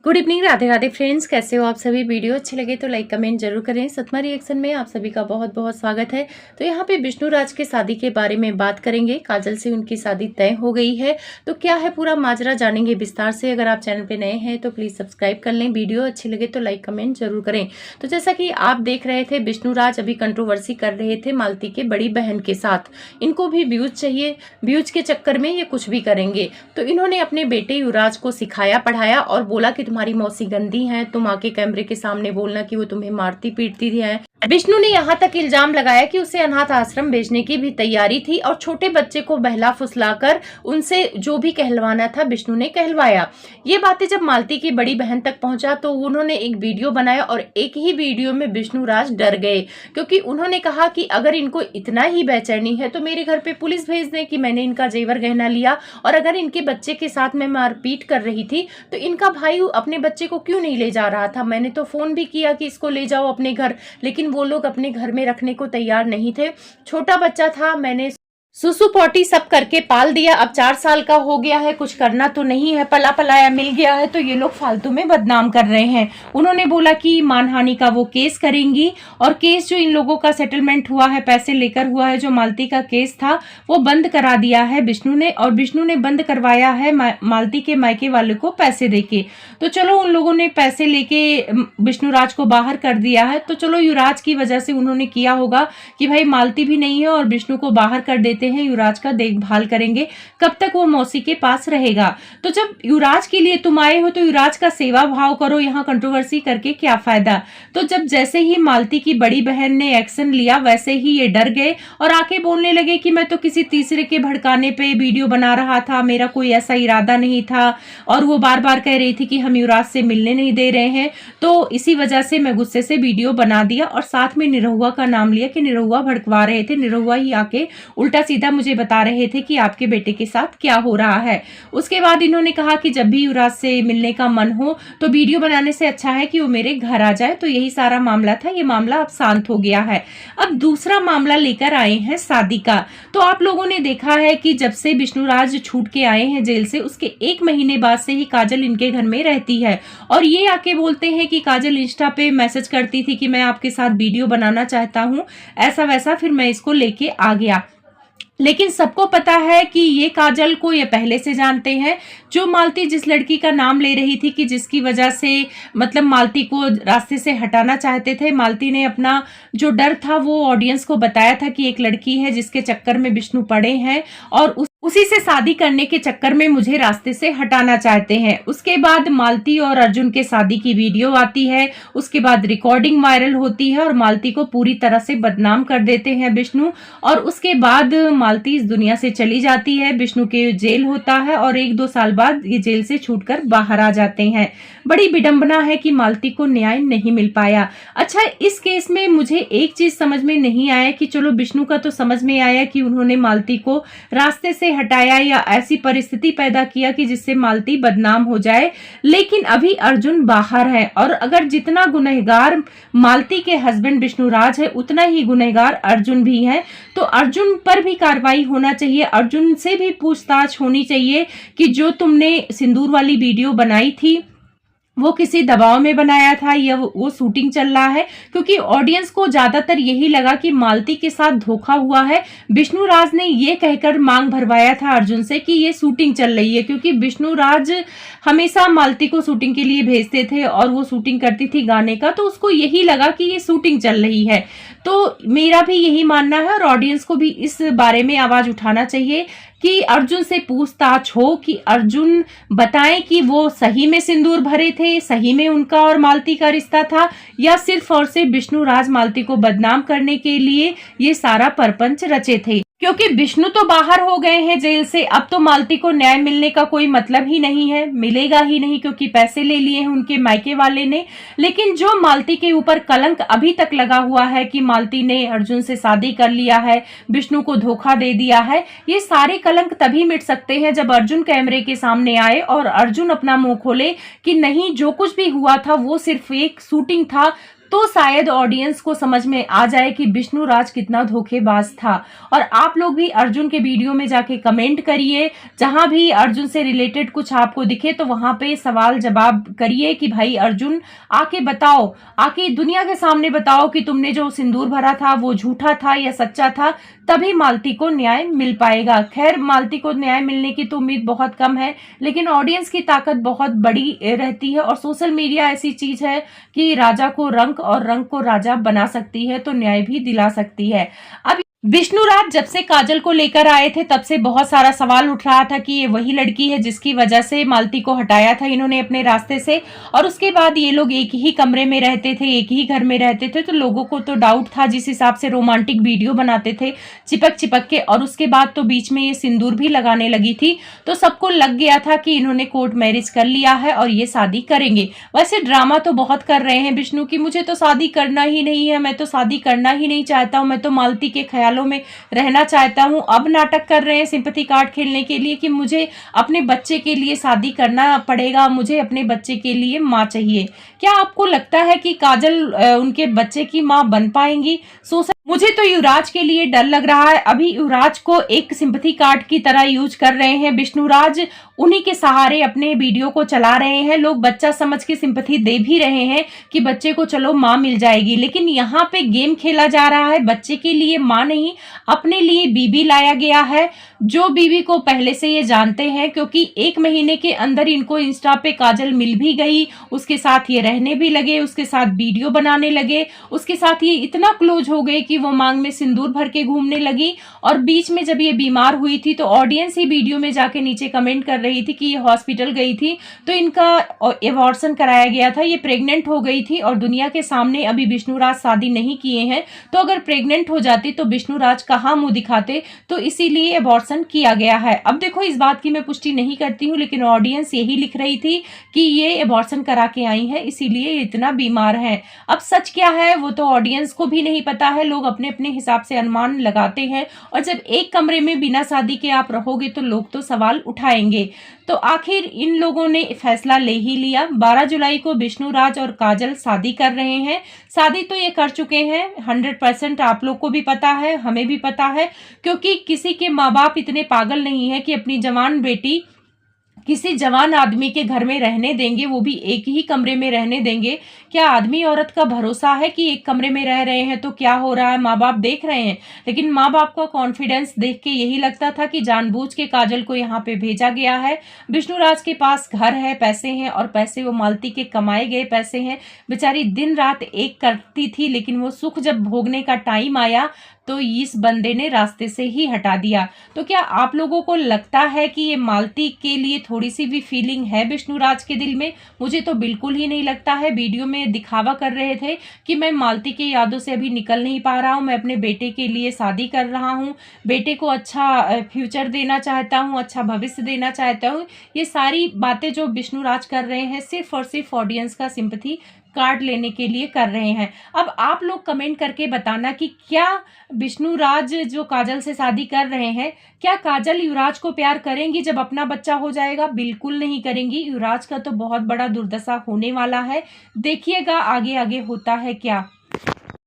Good evening, Radhe Radhe friends. कैसे हो आप सभी? वीडियो अच्छे लगे तो लाइक कमेंट जरूर करें। सतमा रिएक्शन में आप सभी का बहुत बहुत स्वागत है। तो यहाँ पे विष्णु राज के शादी के बारे में बात करेंगे। काजल से उनकी शादी तय हो गई है, तो क्या है पूरा माजरा जानेंगे विस्तार से। अगर आप चैनल पे नए हैं तो प्लीज सब्सक्राइब कर लें। वीडियो अच्छी लगे तो लाइक कमेंट जरूर करें। तो जैसा कि आप देख रहे थे, विष्णु राज अभी कंट्रोवर्सी कर रहे थे मालती के बड़ी बहन के साथ। इनको भी व्यूज चाहिए, व्यूज के चक्कर में ये कुछ भी करेंगे। तो इन्होंने अपने बेटे युवराज को सिखाया पढ़ाया और बोला कि तुम्हारी मौसी गंदी है, तुम आके कैमरे के सामने बोलना कि वो तुम्हें मारती पीटती है। विष्णु ने यहाँ तक इल्जाम लगाया कि उसे अनाथ आश्रम भेजने की भी तैयारी थी और छोटे बच्चे को बहला फुसलाकर उनसे जो भी कहलवाना था विष्णु ने कहलवाया। ये बातें जब मालती की बड़ी बहन तक पहुंचा तो उन्होंने एक वीडियो बनाया और एक ही वीडियो में विष्णु राज डर गए, क्योंकि उन्होंने कहा कि अगर इनको इतना ही बेचैनी है तो मेरे घर पे पुलिस भेज दें कि मैंने इनका जेवर गहना लिया, और अगर इनके बच्चे के साथ मैं मारपीट कर रही थी तो इनका भाई अपने बच्चे को क्यों नहीं ले जा रहा था। मैंने तो फोन भी किया कि इसको ले जाओ अपने घर, लेकिन वो लोग अपने घर में रखने को तैयार नहीं थे। छोटा बच्चा था, मैंने सुसु पोटी सब करके पाल दिया। अब 4 साल का हो गया है, कुछ करना तो नहीं है, पला पलाया मिल गया है, तो ये लोग फालतू में बदनाम कर रहे हैं। उन्होंने बोला कि मानहानि का वो केस करेंगी, और केस जो इन लोगों का सेटलमेंट हुआ है, पैसे लेकर हुआ है, जो मालती का केस था वो बंद करा दिया है विष्णु ने, और विष्णु ने बंद करवाया है मालती के मायके वाले को पैसे देके। तो चलो उन लोगों ने पैसे लेके विष्णु राज को बाहर कर दिया है, तो चलो युवराज की वजह से उन्होंने किया होगा कि भाई मालती भी नहीं है और विष्णु को बाहर कर देते हैं, युवराज का देखभाल करेंगे, कब तक वो मौसी के पास रहेगा। तो जब युवराज के लिए तुम आए हो तो युवराज का सेवा भाव करो, यहाँ कंट्रोवर्सी करके क्या फायदा। तो जब जैसे ही मालती की बड़ी बहन ने एक्शन लिया वैसे ही ये डर गए और आके बोलने लगे कि मैं तो किसी तीसरे के भड़काने पे वीडियो बना रहा था, मेरा कोई ऐसा इरादा नहीं था। और वो बार बार कह रही थी कि हम युवराज से मिलने नहीं दे रहे हैं, तो इसी वजह से मैं गुस्से से वीडियो बना दिया, और साथ में निरहुआ का नाम लिया कि निरहुआ भड़कवा रहे थे। निरहुआ ही आके उल्टा सीधा मुझे बता रहे थे कि आपके बेटे के साथ क्या हो रहा है। उसके बाद इन्होंने कहा कि जब भी युवराज से मिलने का मन हो तो वीडियो बनाने से अच्छा है कि वो मेरे घर आ जाए। तो यही सारा मामला था, ये मामला अब शांत हो गया है। अब दूसरा मामला लेकर आए हैं शादी का। तो आप लोगों ने देखा है कि जब से विष्णु राज छूट के आए हैं जेल से, उसके 1 महीने बाद से ही काजल इनके घर में रहती है, और ये आके बोलते हैं कि काजल इंस्टा पे मैसेज करती थी कि मैं आपके साथ वीडियो बनाना चाहता हूँ, ऐसा वैसा, फिर मैं इसको लेके आ गया। लेकिन सबको पता है कि ये काजल को ये पहले से जानते हैं। जो मालती जिस लड़की का नाम ले रही थी कि जिसकी वजह से मतलब मालती को रास्ते से हटाना चाहते थे, मालती ने अपना जो डर था वो ऑडियंस को बताया था कि एक लड़की है जिसके चक्कर में विष्णु पड़े हैं और उसी से शादी करने के चक्कर में मुझे रास्ते से हटाना चाहते हैं। उसके बाद मालती और अर्जुन के शादी की वीडियो आती है, उसके बाद रिकॉर्डिंग वायरल होती है और मालती को पूरी तरह से बदनाम कर देते हैं विष्णु, और उसके बाद मालती इस दुनिया से चली जाती है। विष्णु के जेल होता है और 1-2 साल बाद ये जेल से छूटकर बाहर आ जाते हैं। बड़ी विडंबना है कि मालती को न्याय नहीं मिल पाया। अच्छा, इस केस में मुझे एक चीज समझ में नहीं आया कि चलो विष्णु का तो समझ में आया कि उन्होंने मालती को रास्ते से हटाया या ऐसी परिस्थिति पैदा किया कि जिससे मालती बदनाम हो जाए, लेकिन अभी अर्जुन बाहर है, और अगर जितना गुनहगार मालती के हस्बैंड विष्णु राज है उतना ही गुनहगार अर्जुन भी है। तो अर्जुन पर भी कार्रवाई होना चाहिए, अर्जुन से भी पूछताछ होनी चाहिए कि जो तुमने सिंदूर वाली वीडियो बनाई थी वो किसी दबाव में बनाया था या वो शूटिंग चल रहा है, क्योंकि ऑडियंस को ज्यादातर यही लगा कि मालती के साथ धोखा हुआ है। विष्णु राज ने ये कहकर मांग भरवाया था अर्जुन से कि ये शूटिंग चल रही है, क्योंकि विष्णु राज हमेशा मालती को शूटिंग के लिए भेजते थे और वो शूटिंग करती थी गाने का, तो उसको यही लगा कि ये शूटिंग चल रही है। तो मेरा भी यही मानना है और ऑडियंस को भी इस बारे में आवाज उठाना चाहिए कि अर्जुन से पूछताछ हो कि अर्जुन बताएं कि वो सही में सिंदूर भरे थे, सही में उनका और मालती का रिश्ता था, या सिर्फ और सिर्फ विष्णु राज मालती को बदनाम करने के लिए ये सारा परपंच रचे थे। क्योंकि विष्णु तो बाहर हो गए हैं जेल से, अब तो मालती को न्याय मिलने का कोई मतलब ही नहीं है, मिलेगा ही नहीं, क्योंकि पैसे ले लिए हैं उनके मायके वाले ने। लेकिन जो मालती के ऊपर कलंक अभी तक लगा हुआ है कि मालती ने अर्जुन से शादी कर लिया है, विष्णु को धोखा दे दिया है, ये सारे कलंक तभी मिट सकते हैं जब अर्जुन कैमरे के सामने आए और अर्जुन अपना मुंह खोले कि नहीं, जो कुछ भी हुआ था वो सिर्फ एक शूटिंग था, तो शायद ऑडियंस को समझ में आ जाए कि विष्णु राज कितना धोखेबाज था। और आप लोग भी अर्जुन के वीडियो में जाके कमेंट करिए, जहां भी अर्जुन से रिलेटेड कुछ आपको दिखे तो वहां पे सवाल जवाब करिए कि भाई अर्जुन आके बताओ, आके दुनिया के सामने बताओ कि तुमने जो सिंदूर भरा था वो झूठा था या सच्चा था, तभी मालती को न्याय मिल पाएगा। खैर, मालती को न्याय मिलने की तो उम्मीद बहुत कम है, लेकिन ऑडियंस की ताकत बहुत बड़ी रहती है और सोशल मीडिया ऐसी चीज है कि राजा को रंक और रंक को राजा बना सकती है, तो न्याय भी दिला सकती है। अब विष्णु राज जब से काजल को लेकर आए थे तब से बहुत सारा सवाल उठ रहा था कि ये वही लड़की है जिसकी वजह से मालती को हटाया था इन्होंने अपने रास्ते से, और उसके बाद ये लोग एक ही कमरे में रहते थे, एक ही घर में रहते थे, तो लोगों को तो डाउट था जिस हिसाब से रोमांटिक वीडियो बनाते थे चिपक चिपक के, और उसके बाद तो बीच में ये सिंदूर भी लगाने लगी थी, तो सबको लग गया था कि इन्होंने कोर्ट मैरिज कर लिया है और ये शादी करेंगे। वैसे ड्रामा तो बहुत कर रहे हैं विष्णु की, मुझे तो शादी करना ही नहीं है, मैं तो शादी करना ही नहीं चाहता हूँ, मैं तो मालती के ख्यालों में रहना चाहता हूं। अब नाटक कर रहे हैं सिंपैथी कार्ड खेलने के लिए कि मुझे अपने बच्चे के लिए शादी करना पड़ेगा, मुझे अपने बच्चे के लिए मां चाहिए। क्या आपको लगता है कि काजल उनके बच्चे की मां बन पाएंगी? मुझे तो युवराज के लिए डर लग रहा है। अभी युवराज को एक सिंपैथी कार्ड की तरह यूज कर रहे हैं विष्णु राज, उन्हीं के सहारे अपने वीडियो को चला रहे हैं। लोग बच्चा समझ के सिंपैथी दे भी रहे हैं कि बच्चे को चलो मां मिल जाएगी, लेकिन यहाँ पे गेम खेला जा रहा है। बच्चे के लिए मां नहीं, अपने लिए बीबी लाया गया है, जो बीबी को पहले से ये जानते हैं, क्योंकि 1 महीने के अंदर इनको इंस्टा पे काजल मिल भी गई, उसके साथ ये रहने भी लगे, उसके साथ वीडियो बनाने लगे, उसके साथ ये इतना क्लोज हो गए कि वो मांग में सिंदूर भर के घूमने लगी। और बीच में जब ये बीमार हुई थी तो ऑडियंस ही वीडियो में जाके नीचे कमेंट कर रही थी कि ये हॉस्पिटल गई थी तो इनका एबॉर्शन कराया गया था, ये प्रेग्नेंट हो गई थी और दुनिया के सामने अभी विष्णु राज शादी नहीं किए हैं, तो अगर प्रेग्नेंट हो जाती तो विष्णु राज कहाँ मुंह दिखाते, तो इसीलिए एबॉर्शन किया गया है। अब देखो, इस बात की मैं पुष्टि नहीं करती हूँ, लेकिन ऑडियंस यही लिख रही थी कि ये एबॉर्शन करा के आई है इसीलिए इतना बीमार है। अब सच क्या है वो तो ऑडियंस को भी नहीं पता है, लोग अपने अपने हिसाब से अनुमान लगाते हैं, और जब एक कमरे में बिना शादी के आप रहोगे तो लोग तो सवाल उठाएंगे। तो आखिर इन लोगों ने फैसला ले ही लिया। 12 जुलाई को विष्णु राज और काजल शादी कर रहे हैं। शादी तो ये कर चुके हैं 100%, आप लोग को भी पता है, हमें भी पता है, क्योंकि किसी के माँ बाप इतने पागल नहीं है कि अपनी जवान बेटी किसी जवान आदमी के घर में रहने देंगे, वो भी एक ही कमरे में रहने देंगे। क्या आदमी औरत का भरोसा है कि एक कमरे में रह रहे हैं तो क्या हो रहा है, माँ बाप देख रहे हैं। लेकिन माँ बाप का कॉन्फिडेंस देख के यही लगता था कि जानबूझ के काजल को यहाँ पे भेजा गया है। विष्णु राज के पास घर है, पैसे हैं, और पैसे वो मालती के कमाए गए पैसे हैं। बेचारी दिन रात एक करती थी, लेकिन वो सुख जब भोगने का टाइम आया तो इस बंदे ने रास्ते से ही हटा दिया। तो क्या आप लोगों को लगता है कि ये मालती के लिए थोड़ी सी भी फीलिंग है विष्णु राज के दिल में? मुझे तो बिल्कुल ही नहीं लगता है। वीडियो में दिखावा कर रहे थे कि मैं मालती के यादों से अभी निकल नहीं पा रहा हूँ, मैं अपने बेटे के लिए शादी कर रहा हूँ, बेटे को अच्छा फ्यूचर देना चाहता हूँ, अच्छा भविष्य देना चाहता हूँ। ये सारी बातें जो विष्णु राज कर रहे हैं सिर्फ और सिर्फ ऑडियंस का सिंपैथी कार्ड लेने के लिए कर रहे हैं। अब आप लोग कमेंट करके बताना कि क्या विष्णु राज जो काजल से शादी कर रहे हैं, क्या काजल युवराज को प्यार करेंगी जब अपना बच्चा हो जाएगा? बिल्कुल नहीं करेंगी। युवराज का तो बहुत बड़ा दुर्दशा होने वाला है। देखिएगा आगे आगे होता है क्या।